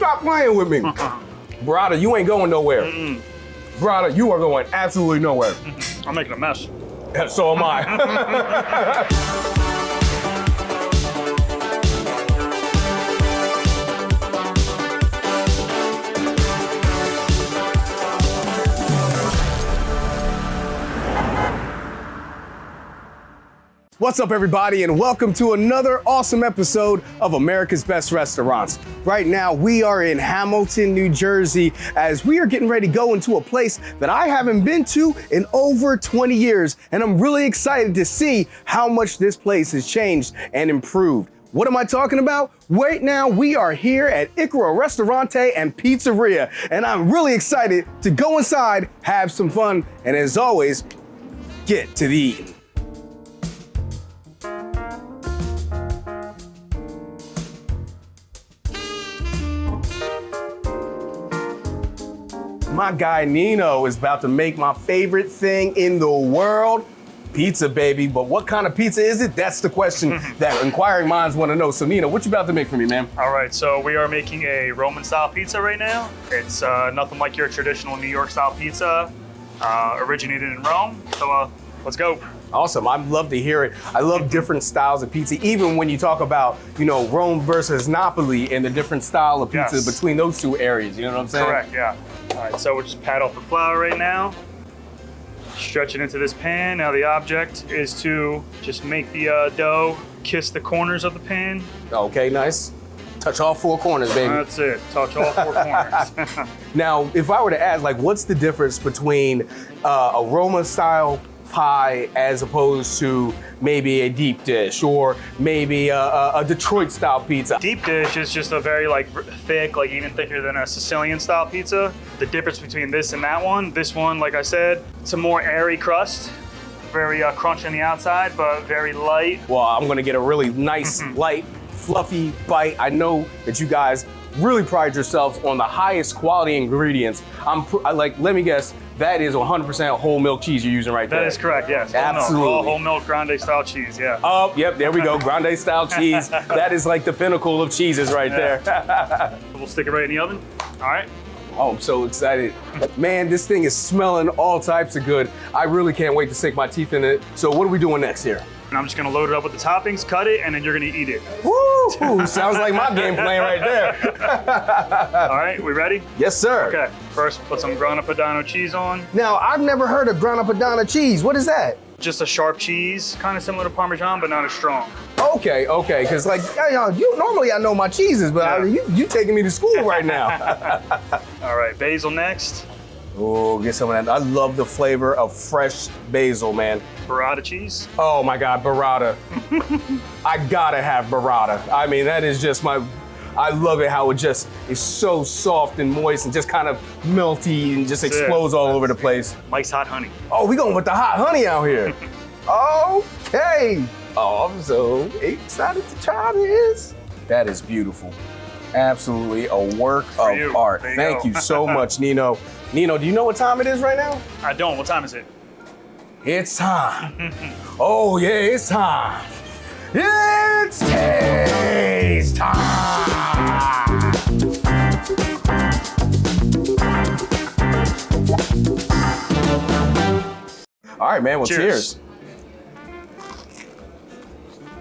Stop playing with me. Brother, you ain't going nowhere. Brother, you are going absolutely nowhere. I'm making a mess. So am I. What's up, everybody, and welcome to another awesome episode of America's Best Restaurants. Right now, we are in Hamilton, New Jersey, as we are getting ready to go into a place that I haven't been to in over 20 years, and I'm really excited to see how much this place has changed and improved. What am I talking about? Right now, we are here at Iccara Restaurante and Pizzeria, and I'm really excited to go inside, have some fun, and as always, get to the eating. My guy Nino is about to make my favorite thing in the world, pizza, baby. But what kind of pizza is it? That's the question that inquiring minds want to know. So Nino, what you about to make for me, man? All right, so we are making a Roman style pizza right now. It's nothing like your traditional New York style pizza, originated in Rome. So let's go. Awesome, I'd love to hear it. I love different styles of pizza, even when you talk about, Rome versus Napoli and the different style of pizza between those two areas, you know what I'm saying? Correct, yeah. All right, so we'll just pat off the flour right now. Stretch it into this pan. Now the object is to just make the dough kiss the corners of the pan. Okay, nice. Touch all four corners, baby. That's it, touch all four corners. Now, if I were to ask, what's the difference between a Roma style pie as opposed to maybe a deep dish or maybe a Detroit style pizza? Deep dish is just a very thick, even thicker than a Sicilian style pizza. The difference between this and that one, this one, like I said, it's a more airy crust, very crunchy on the outside, but very light. Well, I'm gonna get a really nice, light, fluffy bite. I know that you guys really pride yourselves on the highest quality ingredients. Let me guess, that is 100% whole milk cheese you're using right there. That is correct, yes. Absolutely. Whole milk grande style chease, yeah. Oh, yep, there we go, grande style cheese. That is like the pinnacle of cheeses right there. We'll stick it right in the oven. All right. Oh, I'm so excited. Man, this thing is smelling all types of good. I really can't wait to sink my teeth in it. So what are we doing next here? And I'm just gonna load it up with the toppings, cut it, and then you're gonna eat it. Woo! Sounds like my game plan right there. All right, we ready? Yes, sir. Okay, first put some Grana Padano cheese on. Now, I've never heard of Grana Padano cheese. What is that? Just a sharp cheese, kind of similar to Parmesan, but not as strong. Okay, because normally I know my cheeses, but you taking me to school right now. All right, basil next. Oh, get some of that. I love the flavor of fresh basil, man. Burrata cheese. Oh my God, burrata. I gotta have burrata. I mean, that is just I love it how it just is so soft and moist and just kind of melty and just explodes all over the place. Mike's hot honey. Oh, we going with the hot honey out here. Okay. Oh, I'm so excited to try this. That is beautiful. Absolutely a work of art. Thank you so much, Nino. Nino, do you know what time it is right now? I don't. What time is it? It's time. Oh, yeah, it's time. It's taste time. All right, man. Well, cheers.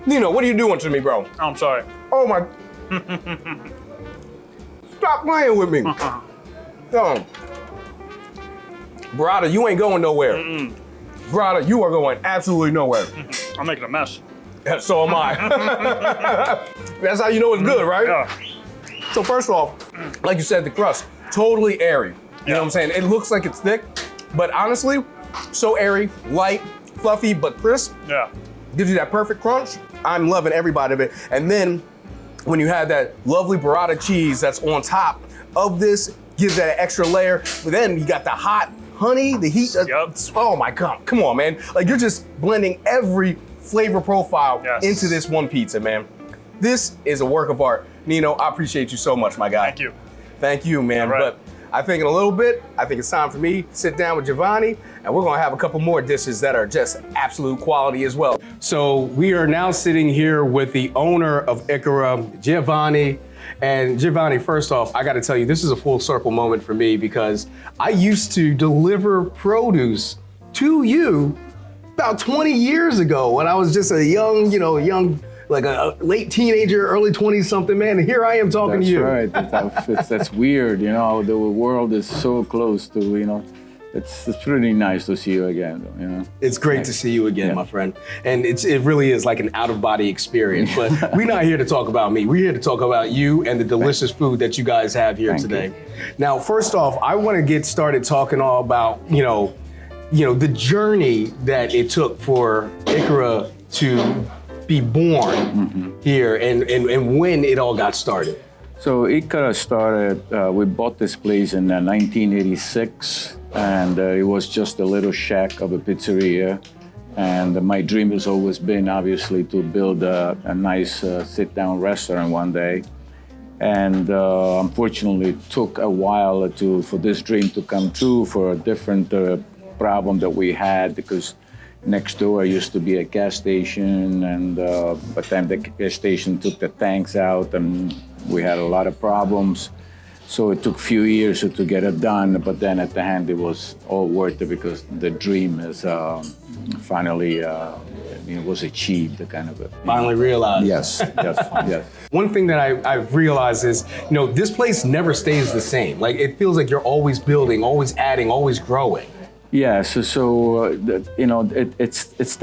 Nino, what are you doing to me, bro? Oh, I'm sorry. Oh, my. Stop playing with me. Brother, you ain't going nowhere. Brother, you are going absolutely nowhere. I'm making a mess. So am I. That's how you know it's good, right? Yeah. So first off, like you said, the crust, totally airy. You know what I'm saying? It looks like it's thick, but honestly, so airy, light, fluffy, but crisp. Yeah. Gives you that perfect crunch. I'm loving every bite of it. And then when you have that lovely burrata cheese that's on top of this, gives that extra layer. But then you got the hot honey, the heat. Oh my God, come on, man. You're just blending every flavor profile into this one pizza, man. This is a work of art. Nino, I appreciate you so much, my guy. Thank you. Thank you, man. Right. But I think in a little bit, I think it's time for me to sit down with Giovanni, and we're gonna have a couple more dishes that are just absolute quality as well. So we are now sitting here with the owner of Iccara, Giovanni. And Giovanni, first off, I got to tell you, this is a full circle moment for me because I used to deliver produce to you about 20 years ago when I was just a young, like a late teenager, early 20s something, man. And here I am talking to you. That's right. That's weird, the world is so close to, it's pretty nice to see you again, It's great to see you again, my friend. And it really is like an out-of-body experience. But we're not here to talk about me. We're here to talk about you and the delicious food that you guys have here today. Now, first off, I want to get started talking all about, the journey that it took for Iccara to be born here and when it all got started. So Iccara started, we bought this place in 1986. And it was just a little shack of a pizzeria. And my dream has always been, obviously, to build a nice sit-down restaurant one day. And unfortunately, it took a while for this dream to come true for a different problem that we had, because next door used to be a gas station, and by the time the gas station took the tanks out, and we had a lot of problems. So it took a few years to get it done, but then at the end it was all worth it because the dream is finally was achieved, kind of. Finally realized. Yes. One thing that I've realized is, this place never stays the same. Like, it feels like you're always building, always adding, always growing. Yeah, it's the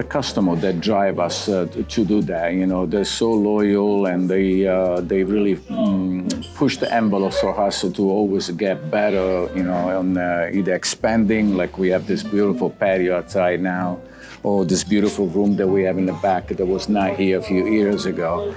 customer that drive us to do that. They're so loyal, and they really push the envelope for us to always get better. On either expanding, like we have this beautiful patio outside now, or this beautiful room that we have in the back that was not here a few years ago.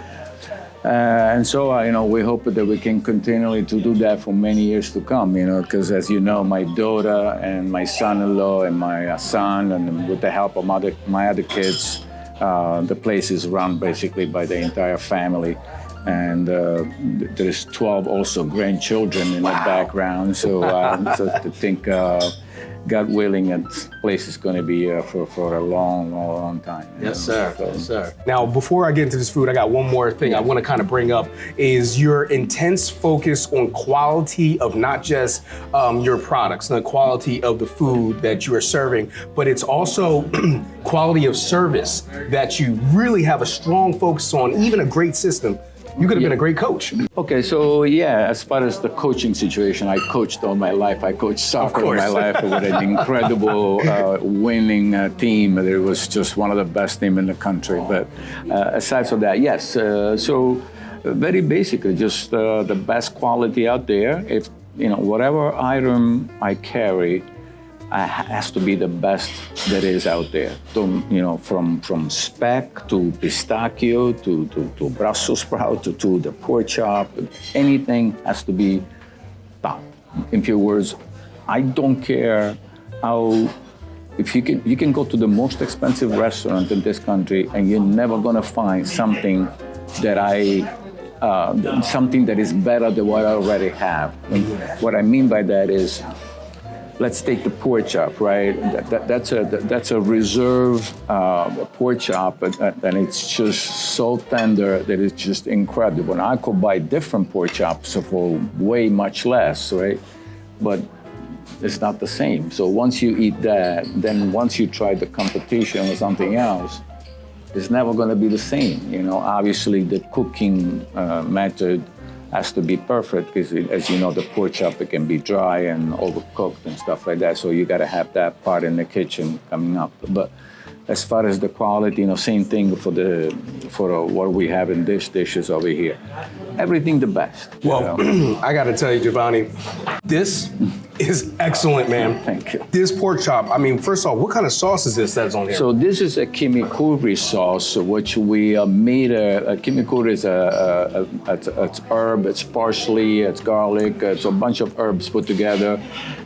And so, we hope that we can continually to do that for many years to come, because as you know, my daughter and my son-in-law and my son, and with the help of my other kids, the place is run basically by the entire family. And there's 12 also grandchildren in the background. So, to think, God willing, this place is going to be for a long time. Yes, sir. Yes, sir. Now, before I get into this food, I got one more thing I want to kind of bring up is your intense focus on quality of not just your products, the quality of the food that you are serving, but it's also quality of service that you really have a strong focus on, even a great system. You could have been a great coach. Okay, so as far as the coaching situation, I coached all my life. I coached soccer all my life with an incredible winning team. It was just one of the best teams in the country. But aside from that, yes. So very basically, just the best quality out there. If whatever item I carry, has to be the best that is out there. From speck to pistachio to Brussels sprout to the pork chop, anything has to be top. In few words, I don't care how. If you can go to the most expensive restaurant in this country and you're never gonna find something that something that is better than what I already have. And what I mean by that is, let's take the pork chop, right? That's a reserve pork chop, and it's just so tender that it's just incredible. And I could buy different pork chops for way much less, right? But it's not the same. So once you eat that, then once you try the competition or something else, it's never going to be the same. Obviously the cooking method has to be perfect because, as you know, the pork chop, it can be dry and overcooked and stuff like that. So you got to have that part in the kitchen coming up. But as far as the quality, same thing for what we have in these dishes over here. Everything the best. Well, I got to tell you, Giovanni, this is excellent, man. Thank you. This pork chop, first off, what kind of sauce is this that's on here? So this is a chimichurri sauce, which we made. Chimichurri is it's herb, it's parsley, it's garlic, it's a bunch of herbs put together.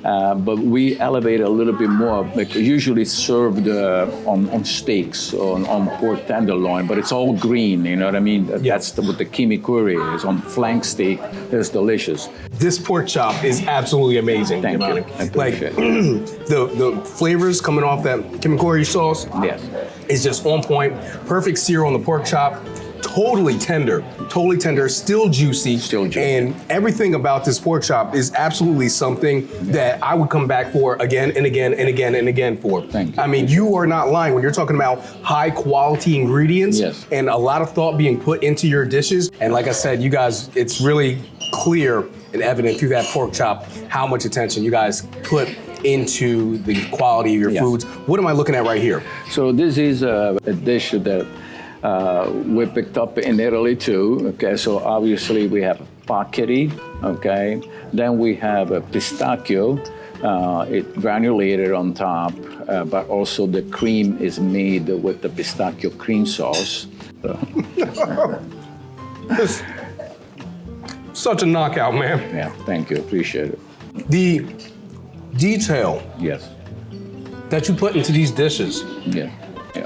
But we elevate it a little bit more. Like usually served on steaks, on pork tenderloin, but it's all green, you know what I mean? That's what the chimichurri is. On flank steak, it's delicious. This pork chop is absolutely amazing. Thank you. I appreciate it. The flavors coming off that chimichurri sauce Yes. is just on point. Perfect sear on the pork chop. totally tender, still juicy. Still juicy. And everything about this pork chop is absolutely something that I would come back for again and again and again and again for. Thank you. I mean, you are not lying when you're talking about high quality ingredients and a lot of thought being put into your dishes. And like I said, you guys, it's really clear and evident through that pork chop how much attention you guys put into the quality of your foods. What am I looking at right here? So this is a dish that we picked up in Italy too. Okay, so obviously we have paccheri. Okay, then we have a pistachio. It granulated on top, but also the cream is made with the pistachio cream sauce. Such a knockout, man. Yeah, thank you, appreciate it. The detail that you put into these dishes,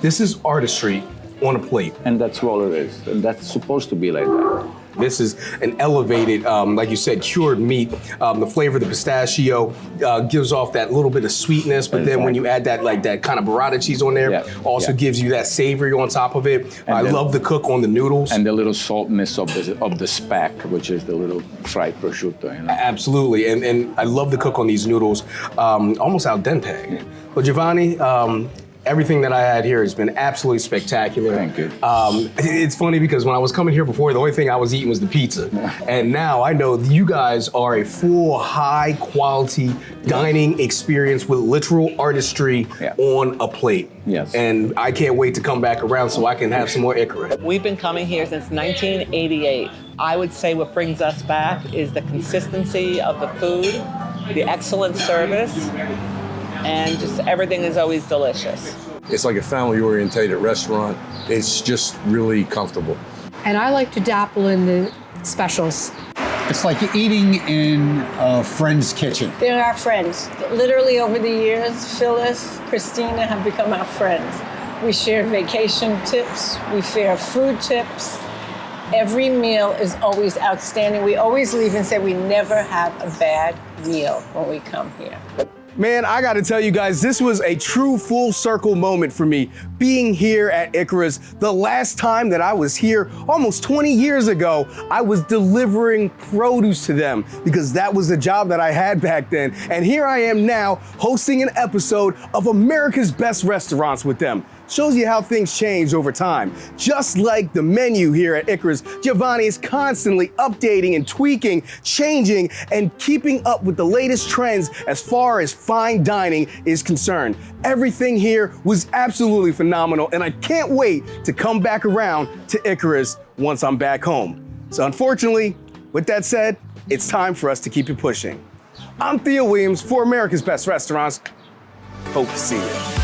this is artistry on a plate. And that's all it is, and that's supposed to be like that. This is an elevated, like you said, cured meat. The flavor of the pistachio gives off that little bit of sweetness, but then when you add that that kind of burrata cheese on there, also gives you that savory on top of it. I love the cook on the noodles. And the little saltness of the speck, which is the little fried prosciutto. You know? Absolutely, and I love the cook on these noodles, almost al dente. But Giovanni, everything that I had here has been absolutely spectacular. Thank you. It's funny because when I was coming here before, the only thing I was eating was the pizza. And now I know you guys are a full, high quality dining experience with literal artistry on a plate. Yes. And I can't wait to come back around so I can have some more Iccara. We've been coming here since 1988. I would say what brings us back is the consistency of the food, the excellent service, and just everything is always delicious. It's like a family-orientated restaurant. It's just really comfortable. And I like to dabble in the specials. It's like eating in a friend's kitchen. They're our friends. Literally over the years, Phyllis, Christina have become our friends. We share vacation tips, we share food tips. Every meal is always outstanding. We always leave and say we never have a bad meal when we come here. Man, I gotta tell you guys, this was a true full circle moment for me, being here at Icara's. The last time that I was here, almost 20 years ago, I was delivering produce to them because that was the job that I had back then. And here I am now hosting an episode of America's Best Restaurants with them. Shows you how things change over time. Just like the menu here at Icara's, Giovanni is constantly updating and tweaking, changing, and keeping up with the latest trends as far as fine dining is concerned. Everything here was absolutely phenomenal, and I can't wait to come back around to Icara's once I'm back home. So unfortunately, with that said, it's time for us to keep it pushing. I'm Theo Williams for America's Best Restaurants. Hope to see you.